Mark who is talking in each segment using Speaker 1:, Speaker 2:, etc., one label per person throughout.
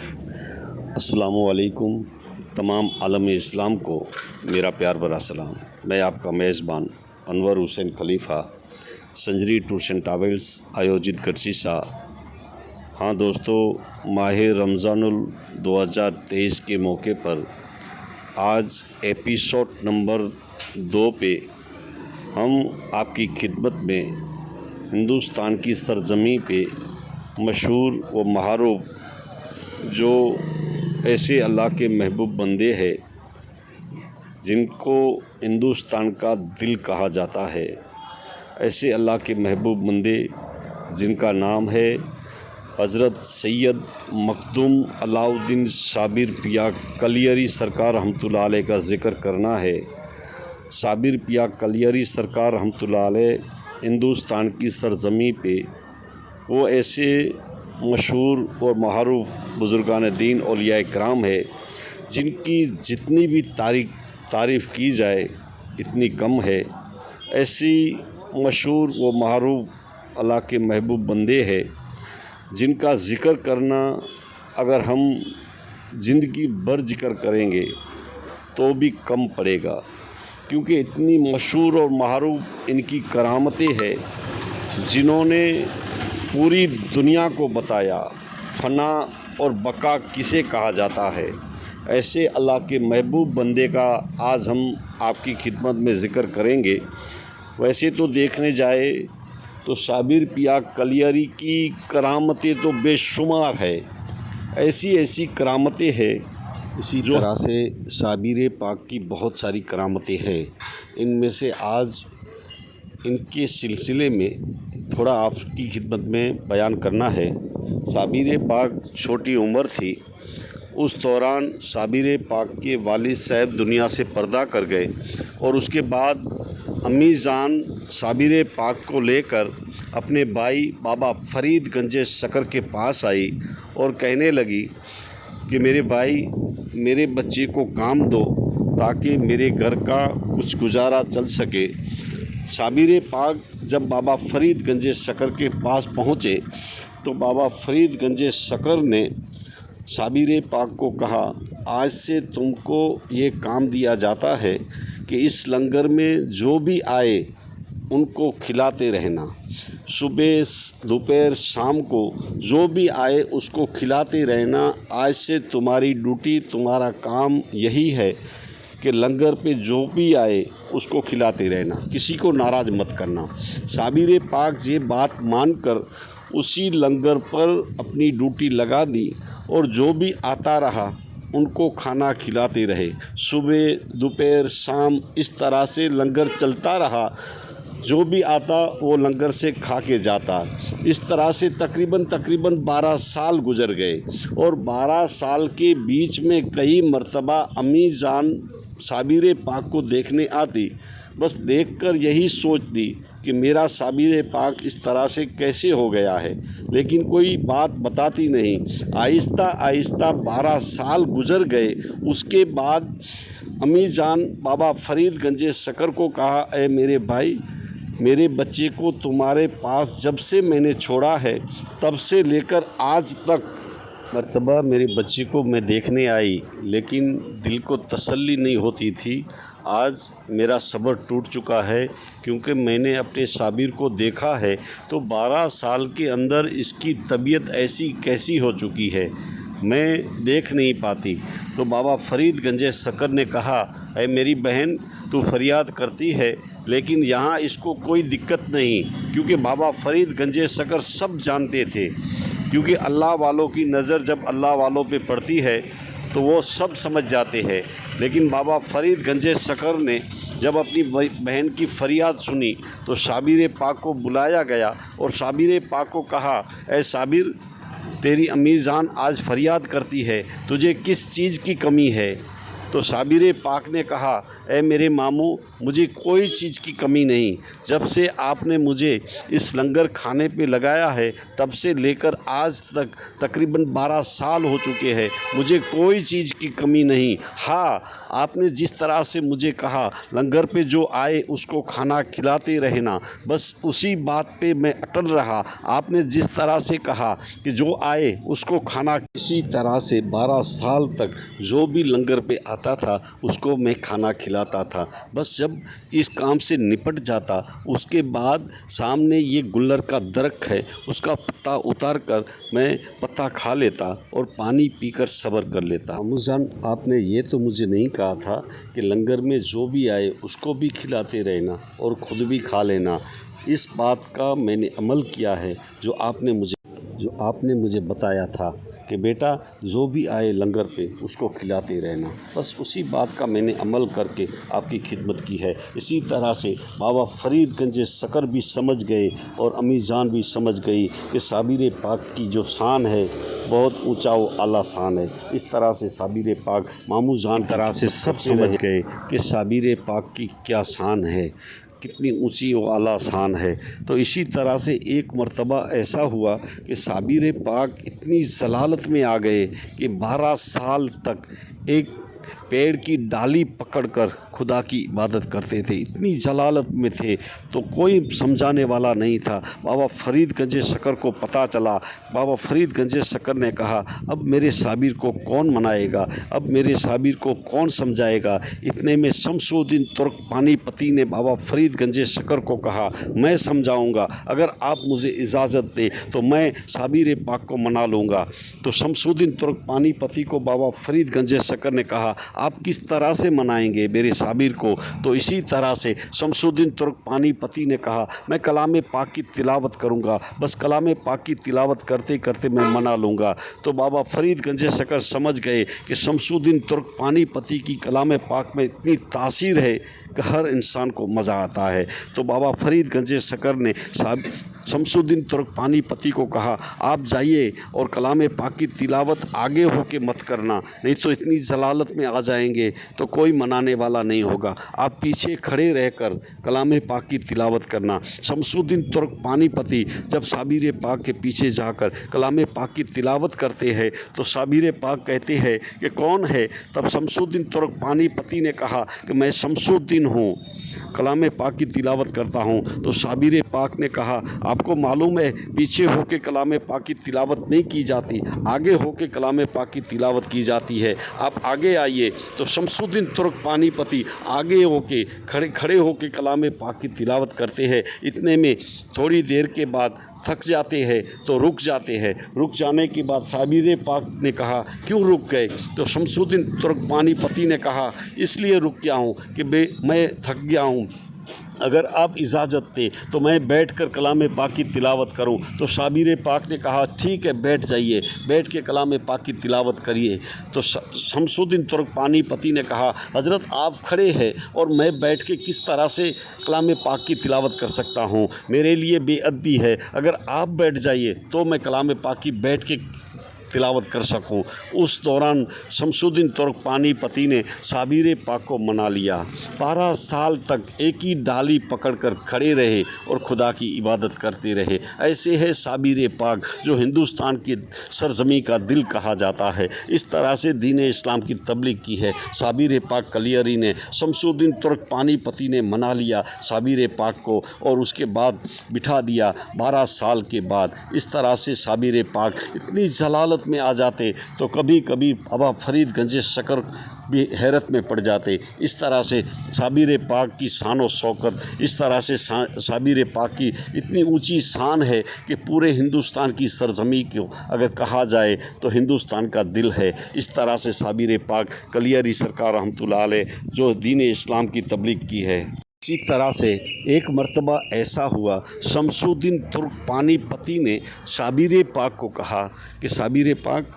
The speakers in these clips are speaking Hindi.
Speaker 1: अस्सलामुअलैकुम। तमाम आलम इस्लाम को मेरा प्यार भरा सलाम। मैं आपका मेज़बान अनवर हुसैन खलीफ़ा, संजरी टूर्स एंड ट्रैवल्स आयोजित गर्सिसा। हाँ दोस्तों, माह रमज़ानुल 2023 के मौके पर आज एपिसोड नंबर 2 पे हम आपकी खिदमत में हिंदुस्तान की सरज़मी पे मशहूर व मआरूफ़ जो ऐसे अल्लाह के महबूब बंदे हैं जिनको हिंदुस्तान का दिल कहा जाता है, ऐसे अल्लाह के महबूब बंदे जिनका नाम है हज़रत सैयद मखदूम अलाउद्दीन साबिर पिया कलियरी सरकार रहमतुल्लाह अलैह का ज़िक्र करना है। साबिर पिया कलियरी सरकार रहमतुल्लाह अलैह हिंदुस्तान की सरज़मी पे वो ऐसे मशहूर और मआरूफ़ बुज़ुर्गान दीन औलिया कराम है जिनकी जितनी भी तारीफ़ की जाए इतनी कम है। ऐसी मशहूर व मआरूफ़ अल्लाह के महबूब बंदे हैं जिनका ज़िक्र करना अगर हम ज़िंदगी भर ज़िक्र करेंगे तो भी कम पड़ेगा, क्योंकि इतनी मशहूर और मआरूफ़ इनकी करामतें हैं जिन्होंने पूरी दुनिया को बताया फ़ना और बका किसे कहा जाता है। ऐसे अल्लाह के महबूब बंदे का आज हम आपकी खिदमत में ज़िक्र करेंगे। वैसे तो देखने जाए तो साबिर पिया कलियरी की करामतें तो बेशुमार है, ऐसी करामतें हैं। इसी तरह से साबिर पाक की बहुत सारी करामतें हैं। इनमें से आज इनके सिलसिले में थोड़ा आपकी खिदमत में बयान करना है। साबिर पाक छोटी उम्र थी, उस दौरान साबिर पाक के वालिद साहब दुनिया से पर्दा कर गए और उसके बाद अम्मी जान साबिर पाक को लेकर अपने भाई बाबा फरीद गंजे शकर के पास आई और कहने लगी कि मेरे भाई, मेरे बच्चे को काम दो ताकि मेरे घर का कुछ गुजारा चल सके। साबिर पाक जब बाबा फरीद गंजे शकर के पास पहुँचे तो बाबा फरीद गंजे शकर ने साबिर पाक को कहा, आज से तुमको ये काम दिया जाता है कि इस लंगर में जो भी आए उनको खिलाते रहना। सुबह दोपहर शाम को जो भी आए उसको खिलाते रहना। आज से तुम्हारी ड्यूटी, तुम्हारा काम यही है कि लंगर पे जो भी आए उसको खिलाते रहना, किसी को नाराज़ मत करना। साबिर पाक ये बात मानकर उसी लंगर पर अपनी ड्यूटी लगा दी और जो भी आता रहा उनको खाना खिलाते रहे। सुबह दोपहर शाम इस तरह से लंगर चलता रहा, जो भी आता वो लंगर से खा के जाता। इस तरह से तकरीबन 12 साल गुजर गए और 12 साल के बीच में कई मर्तबा अम्मी जान साबिर पाक को देखने आती, बस देखकर यही सोचती कि मेरा साबिर पाक इस तरह से कैसे हो गया है, लेकिन कोई बात बताती नहीं। आहिस्ता आहिस्ता 12 साल गुजर गए। उसके बाद अम्मी जान बाबा फरीद गंजे शकर को कहा, ऐ मेरे भाई, मेरे बच्चे को तुम्हारे पास जब से मैंने छोड़ा है तब से लेकर आज तक मर्तबा मेरे बच्चे को मैं देखने आई, लेकिन दिल को तसल्ली नहीं होती थी। आज मेरा सब्र टूट चुका है, क्योंकि मैंने अपने साबिर को देखा है तो 12 साल के अंदर इसकी तबीयत ऐसी कैसी हो चुकी है, मैं देख नहीं पाती। तो बाबा फरीद गंजे शकर ने कहा, ऐ मेरी बहन, तू फरियाद करती है लेकिन यहाँ इसको कोई दिक्कत नहीं, क्योंकि बाबा फरीद गंजे शकर सब जानते थे, क्योंकि अल्लाह वालों की नज़र जब अल्लाह वालों पे पड़ती है तो वो सब समझ जाते हैं। लेकिन बाबा फरीद गंजे शकर ने जब अपनी बहन की फरियाद सुनी तो साबिर पाक को बुलाया गया और साबिर पाक को कहा, ऐ साबिर, तेरी अम्मी जान आज फरियाद करती है, तुझे किस चीज़ की कमी है? तो साबिर पाक ने कहा, ए मेरे मामू, मुझे कोई चीज़ की कमी नहीं। जब से आपने मुझे इस लंगर खाने पे लगाया है तब से लेकर आज तक तकरीबन 12 साल हो चुके हैं, मुझे कोई चीज़ की कमी नहीं। हाँ, आपने जिस तरह से मुझे कहा लंगर पे जो आए उसको खाना खिलाते रहना, बस उसी बात पे मैं अटल रहा। आपने जिस तरह से कहा कि जो आए उसको खाना, इसी तरह से 12 साल तक जो भी लंगर पे आता था उसको मैं खाना खिलाता था। बस जब इस काम से निपट जाता उसके बाद सामने ये गुल्लर का दरख्त है, उसका पत्ता उतार कर मैं पत्ता खा लेता और पानी पीकर सब्र कर लेता। अम्मुजान, आपने ये तो मुझे नहीं कहा था कि लंगर में जो भी आए उसको भी खिलाते रहना और ख़ुद भी खा लेना। इस बात का मैंने अमल किया है जो आपने मुझे बताया था कि बेटा जो भी आए लंगर पे उसको खिलाते रहना। बस उसी बात का मैंने अमल करके आपकी खिदमत की है। इसी तरह से बाबा फरीद गंज शकर भी समझ गए और अम्मी जान भी समझ गई कि साबिर पाक की जो शान है बहुत ऊंचा व आला शान है। इस तरह से साबिर पाक मामू जान तरह से सब समझ गए कि साबिर पाक की क्या शान है, कितनी ऊंची व आला शान है। तो इसी तरह से एक मर्तबा ऐसा हुआ कि साबिर पाक इतनी जलालत में आ गए कि 12 साल तक एक पेड़ की डाली पकड़कर खुदा की इबादत करते थे। इतनी जलालत में थे तो कोई समझाने वाला नहीं था। बाबा फरीद गंज शकर को पता चला। बाबा फरीद गंज शकर ने कहा, अब मेरे साबिर को कौन मनाएगा, अब मेरे साबिर को कौन समझाएगा। इतने में शमसुद्दीन तुर्क पानीपती ने बाबा फरीद गंज शकर को कहा, मैं समझाऊँगा, अगर आप मुझे इजाज़त दें तो मैं साबिर पाक को मना लूँगा। तो शमसुद्दीन तुर्क पानीपती को बाबा फरीद गंज शकर ने कहा, आप किस तरह से मनाएंगे मेरे साबिर को। तो इसी तरह से शमसुद्दीन तुर्क पानीपती ने कहा, मैं कलाम पाक की तिलावत करूंगा, बस कलाम पाक की तिलावत करते करते मैं मना लूँगा। तो बाबा फरीद गंज शकर समझ गए कि शमसुद्दीन तुर्क पानीपती की कलाम पाक में इतनी तासीर है कि हर इंसान को मज़ा आता है। तो बाबा फरीद गंज शकर ने शमसुद्दीन तुर्क पानीपती को कहा, आप जाइए और कलाम पाक की तिलावत आगे होके मत करना, नहीं तो इतनी जलालत में आ जाएंगे तो कोई मनाने वाला नहीं होगा। आप पीछे खड़े रहकर कलाम पाक की तिलावत करना। शमसुद्दीन तुर्क पानीपती जब साबिर पाक के पीछे जाकर कलाम पाक की तिलावत करते हैं तो साबिर पाक कहते हैं कि कौन है। तब शमसुद्दीन तुर्क पानीपती ने कहा कि मैं शमसुद्दीन हूँ, कलाम पाक की तिलावत करता हूँ। तो साबिर पाक ने कहा, आपको मालूम है पीछे होके कलाम पाक की तिलावत नहीं की जाती, आगे होके कलाम पाक की तिलावत की जाती है, आप आगे आइए। तो शमसुद्दीन तुर्क पानीपती आगे होके खड़े होके कलाम पाक की तिलावत करते हैं। इतने में थोड़ी देर के बाद थक जाते हैं तो रुक जाते हैं। रुक जाने के बाद साबिर पाक ने कहा, क्यों रुक गए। तो शमसुद्दीन तुर्क पानीपती ने कहा, इसलिए रुक गया हूँ कि मैं थक गया हूँ, अगर आप इजाज़त दें तो मैं बैठकर कलाम पाक की तिलावत करूं। तो साबिर पाक ने कहा, ठीक है, बैठ जाइए, बैठ के कलाम पाक की तिलावत करिए। तो शमसुद्दीन तुर्क पानीपती ने कहा, हज़रत आप खड़े हैं और मैं बैठ के किस तरह से कलाम पाक की तिलावत कर सकता हूं, मेरे लिए बेअदबी है, अगर आप बैठ जाइए तो मैं कलाम पाक की बैठ के तिलावत कर सकूं। उस दौरान शमसुद्दीन तुर्क पानीपती ने साबिर पाक को मना लिया। 12 साल तक एक ही डाली पकड़कर खड़े रहे और खुदा की इबादत करते रहे। ऐसे है साबिर पाक जो हिंदुस्तान की सरजमी का दिल कहा जाता है। इस तरह से दीन इस्लाम की तबलीग की है साबिर पाक कलियरी ने। शमसुद्दीन तुर्क पानीपती ने मना लिया साबिर पाक को और उसके बाद बिठा दिया 12 साल के बाद। इस तरह से साबिर पाक इतनी जलालत में आ जाते तो कभी कभी बाबा फरीद गंज शकर भी हैरत में पड़ जाते। इस तरह से साबिर पाक की शान और शौकत, इस तरह से साबिर पाक की इतनी ऊंची शान है कि पूरे हिंदुस्तान की सरजमी को अगर कहा जाए तो हिंदुस्तान का दिल है। इस तरह से साबिर पाक कलियरी सरकार रहमतुल्लाह अलैह जो दीन इस्लाम की तबलीग की है। इसी तरह से एक मर्तबा ऐसा हुआ, शमसुद्दीन तुर्क पानीपती ने साबिर पाक को कहा कि साबिर पाक,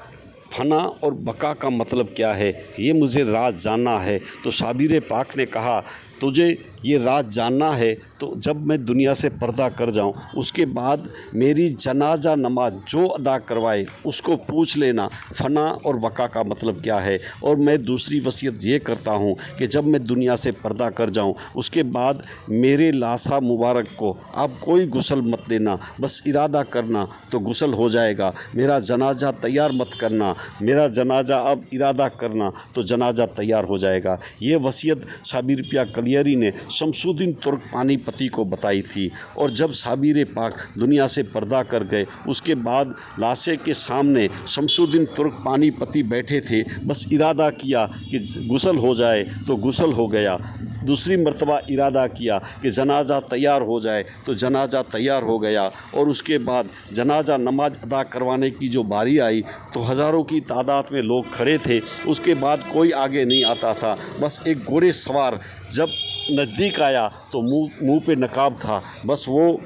Speaker 1: फना और बका का मतलब क्या है, ये मुझे राज जानना है। तो साबिर पाक ने कहा, तुझे ये राज जानना है तो जब मैं दुनिया से पर्दा कर जाऊं उसके बाद मेरी जनाजा नमाज जो अदा करवाए उसको पूछ लेना फ़ना और बका का मतलब क्या है। और मैं दूसरी वसीयत ये करता हूं कि जब मैं दुनिया से पर्दा कर जाऊं उसके बाद मेरे लाशा मुबारक को आप कोई गुस्ल मत देना, बस इरादा करना तो गुस्ल हो जाएगा। मेरा जनाजा तैयार मत करना, मेरा जनाजा अब इरादा करना तो जनाजा तैयार हो जाएगा। ये वसीयत साबिर पिया कलियरी ने शमसुद्दीन तुर्क पानीपति को बताई थी। और जब साबिर पाक दुनिया से पर्दा कर गए उसके बाद लाशे के सामने शमसुद्दीन तुर्क पानीपति बैठे थे, बस इरादा किया कि गुस्ल हो जाए तो गुस्ल हो गया। दूसरी मर्तबा इरादा किया कि जनाजा तैयार हो जाए तो जनाजा तैयार हो गया। और उसके बाद जनाजा नमाज अदा करवाने की जो बारी आई तो हज़ारों की तादाद में लोग खड़े थे। उसके बाद कोई आगे नहीं आता था, बस एक घोड़े सवार जब नज़दीक आया तो मुंह पे नकाब था, बस वो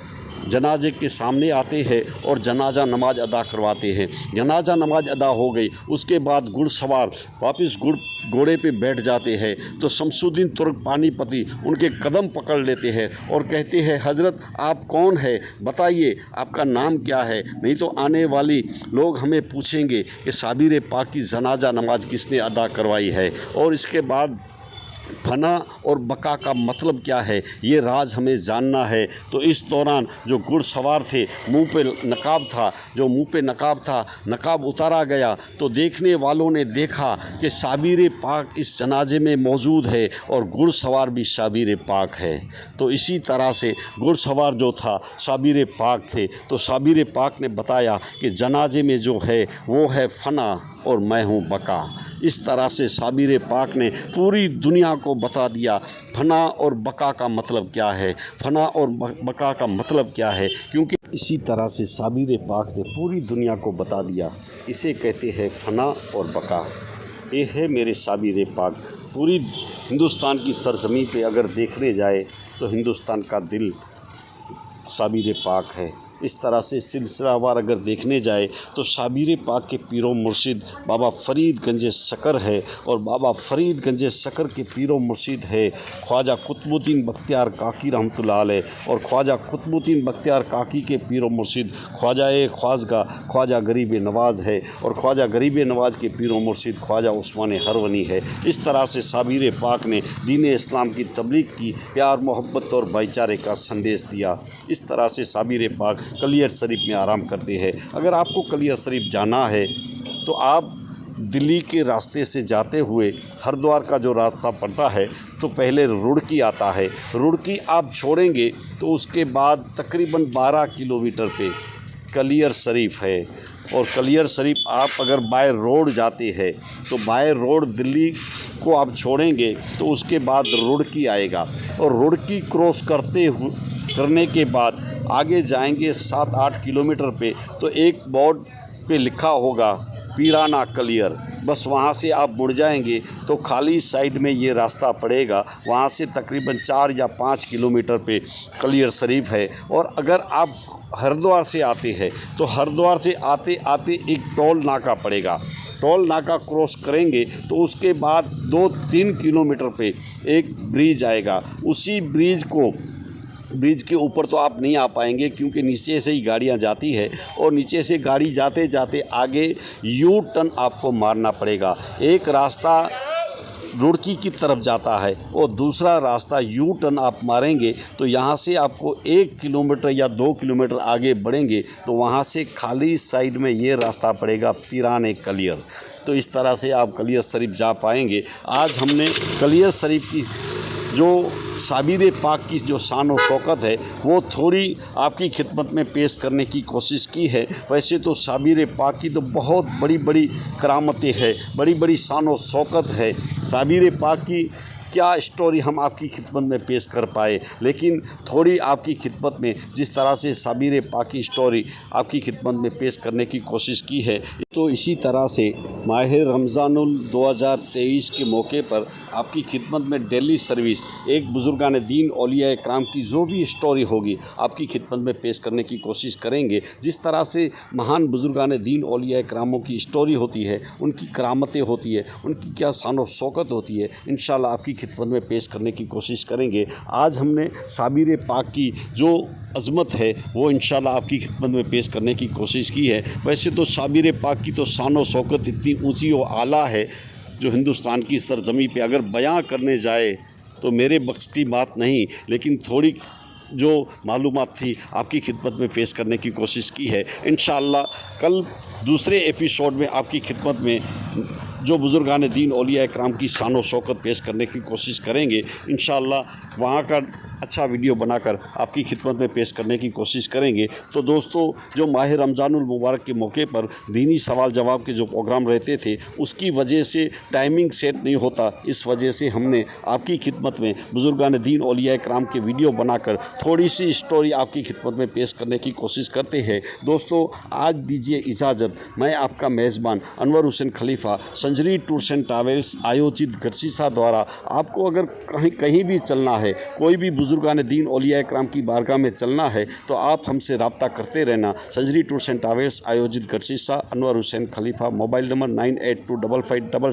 Speaker 1: जनाजे के सामने आते हैं और जनाजा नमाज अदा करवाते हैं। जनाजा नमाज अदा हो गई उसके बाद घुड़सवार वापस घोड़े पे बैठ जाते हैं तो शमसुद्दीन तुर्क पानीपति उनके कदम पकड़ लेते हैं और कहते हैं, हज़रत आप कौन है, बताइए आपका नाम क्या है, नहीं तो आने वाली लोग हमें पूछेंगे कि साबिर पाक की जनाजा नमाज किसने अदा करवाई है। और इसके बाद फना और बका का मतलब क्या है ये राज हमें जानना है। तो इस दौरान जो घुड़सवार थे मुंह पे नकाब था, जो मुंह पे नकाब था नकाब उतारा गया तो देखने वालों ने देखा कि साबिर पाक इस जनाजे में मौजूद है और घुड़सवार भी साबिर पाक है। तो इसी तरह से घुड़सवार जो था साबिर पाक थे। तो साबिर पाक ने बताया कि जनाजे में जो है वो है फना और मैं हूँ बका। इस तरह से साबिर पाक ने पूरी दुनिया को बता दिया फना और बका का मतलब क्या है, फना और बका का मतलब क्या है। क्योंकि इसी तरह से साबिर पाक ने पूरी दुनिया को बता दिया, इसे कहते हैं फना और बका। ये है मेरे साबिर पाक। पूरी हिंदुस्तान की सरजमी पे अगर देखने जाए तो हिंदुस्तान का दिल साबिर पाक है। इस तरह से सिलसिलावार अगर देखने जाए तो साबिर पाक के पीरो मुर्शिद बाबा फरीद गंज शकर है और बाबा फरीद गंज शकर के पीरो मुर्शिद है ख्वाजा कुतुबुद्दीन बख्तियार काकी रहमतुल्लाह अलैह। और ख्वाजा कुतुबुद्दीन बख्तियार काकी के पीरो मुर्शिद ख्वाजा ख्वाजगा ख्वाजा गरीब नवाज़ है और ख्वाजा गरीब नवाज़ के पीरो मुर्शिद ख्वाजा उस्मान हरवनी है। इस तरह से साबिर पाक ने दीन इस्लाम की तबलीग की, प्यार मोहब्बत और भाईचारे का संदेश दिया। इस तरह से साबिर पाक कलियर शरीफ में आराम करते हैं। अगर आपको कलियर शरीफ जाना है तो आप दिल्ली के रास्ते से जाते हुए हरिद्वार का जो रास्ता पड़ता है तो पहले रुड़की आता है। रुड़की आप छोड़ेंगे तो उसके बाद तकरीबन 12 किलोमीटर पे कलियर शरीफ है। और कलियर शरीफ आप अगर बाय रोड जाते हैं तो बाय रोड दिल्ली को आप छोड़ेंगे तो उसके बाद रुड़की आएगा। और रुड़की क्रॉस करने के बाद आगे जाएंगे 7-8 किलोमीटर पे तो एक बोर्ड पे लिखा होगा पीराना कलियर, बस वहाँ से आप मुड़ जाएंगे तो खाली साइड में ये रास्ता पड़ेगा। वहाँ से तकरीबन 4 या 5 किलोमीटर पे कलियर शरीफ है। और अगर आप हरिद्वार से आते हैं तो हरिद्वार से आते आते एक टोल नाका पड़ेगा। टोल नाका क्रॉस करेंगे तो उसके बाद 2-3 किलोमीटर पे एक ब्रिज आएगा। उसी ब्रिज के ऊपर तो आप नहीं आ पाएंगे क्योंकि नीचे से ही गाड़ियां जाती है और नीचे से गाड़ी जाते जाते आगे यू टर्न आपको मारना पड़ेगा। एक रास्ता रुड़की की तरफ जाता है और दूसरा रास्ता यू टर्न आप मारेंगे तो यहाँ से आपको 1 किलोमीटर या 2 किलोमीटर आगे बढ़ेंगे तो वहाँ से खाली साइड में ये रास्ता पड़ेगा पीराने कलियर। तो इस तरह से आप कलियर शरीफ जा पाएंगे। आज हमने कलियर शरीफ की जो साबिर पाक की जो शान और शौकत है वो थोड़ी आपकी खिदमत में पेश करने की कोशिश की है। वैसे तो साबिर पाक की तो बहुत बड़ी बड़ी करामतें हैं, बड़ी बड़ी शान और शौकत है। साबिर पाक की क्या स्टोरी हम आपकी खिदमत में पेश कर पाए, लेकिन थोड़ी आपकी खिदमत में जिस तरह से साबिर पाक की स्टोरी आपकी खिदमत में पेश करने की कोशिश की है। तो इसी तरह से माह रमज़ानुल 2023 के मौके पर आपकी खिदमत में डेली सर्विस एक बुज़ुर्गान दीन औलिया इकराम की जो भी स्टोरी होगी आपकी खिदमत में पेश करने की कोशिश करेंगे। जिस तरह से महान बुज़ुर्गान दीन औलिया इकरामों की स्टोरी होती है, उनकी करामतें होती है, उनकी क्या शान और शौकत होती है, इंशाल्लाह आपकी खिदमत में पेश करने की कोशिश करेंगे। आज हमने साबिर पाक की जो अज़मत है वो इंशाल्लाह आपकी खिदमत में पेश करने की कोशिश की है। वैसे तो साबिर पाक की तो शान और शौकत इतनी ऊंची और आला है जो हिंदुस्तान की सरज़मीं पे अगर बयां करने जाए तो मेरे बख्श की बात नहीं, लेकिन थोड़ी जो मालूमात थी आपकी खिदमत में पेश करने की कोशिश की है। इंशाअल्लाह कल दूसरे एपिसोड में आपकी खिदमत में जो बुज़ुर्गान दीन औलिया इकराम की शान और शौकत पेश करने की कोशिश करेंगे। इंशाअल्लाह वहाँ का अच्छा वीडियो बनाकर आपकी खिदमत में पेश करने की कोशिश करेंगे। तो दोस्तों, जो माह रमज़ानुल मुबारक के मौके पर दीनी सवाल जवाब के जो प्रोग्राम रहते थे उसकी वजह से टाइमिंग सेट नहीं होता, इस वजह से हमने आपकी खिदमत में बुज़ुर्गान दीन औलिया इकराम के वीडियो बनाकर थोड़ी सी स्टोरी आपकी खिदमत में पेश करने की कोशिश करते हैं। दोस्तों, आज दीजिए इजाज़त। मैं आपका मेज़बान अनवर हुसैन खलीफा, संजरी टूर्स एंड ट्रैवल्स आयोजित गर्सिसा द्वारा आपको अगर कहीं भी चलना है, कोई भी बुज़ुर्गान दीन औलिया इकराम की बारगाह में चलना है तो आप हमसे रब्ता करते रहना। संजरी टूर्स एंड ट्रैवल्स आयोजित गर्सिसा, अनवर हुसैन खलीफा, मोबाइल नंबर 98255577